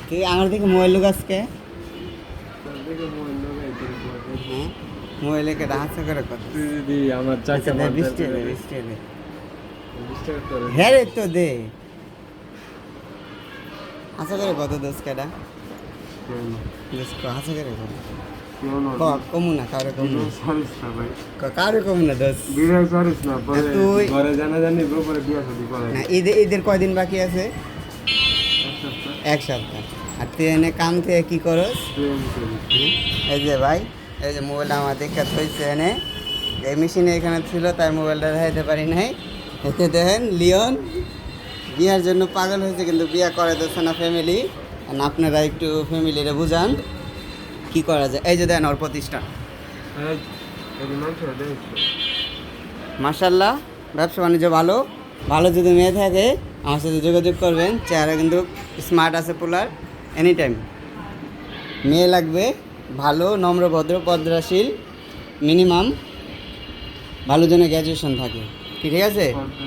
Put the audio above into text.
তুই আমার দিকে মোবাইল লুকাসকে হ্যাঁ মোবাইলে কেটে হাসা করে কথা দিদি আমার চাকা বৃষ্টি দে বৃষ্টি দে হ্যাঁ রে তো দে হাসা করে কত দোষ কেটা হাসা করে কত কমু না কারো কমু কারো কমু না দোষ তুই না ঈদের কয়দিন বাকি আছে এক সপ্তাহ আর তুই এনে কাম থেকে কি করস এই যে ভাই এই যে মোবাইলটা আমার দেখে থইছে এনে এই মেশিনে এখানে ছিল তাই মোবাইলটা দেখাইতে পারি নাই এতে দেখেন লিওন বিয়ার জন্য পাগল হয়েছে কিন্তু বিয়া করে দিচ্ছে না ফ্যামিলি আপনারা একটু ফ্যামিলিরে বুঝান কি করা যায় এই যে দেন ওর প্রতিষ্ঠান মার্শাল্লাহ ব্যবসা বাণিজ্য ভালো ভালো যদি মেয়ে থাকে আমার সাথে যোগাযোগ করবেন চেহারা কিন্তু স্মার্ট আছে পোলার এনি টাইম মেয়ে লাগবে ভালো নম্র ভদ্র পদ্রাশীল মিনিমাম ভালো জন্য গ্র্যাজুয়েশন থাকে ঠিক আছে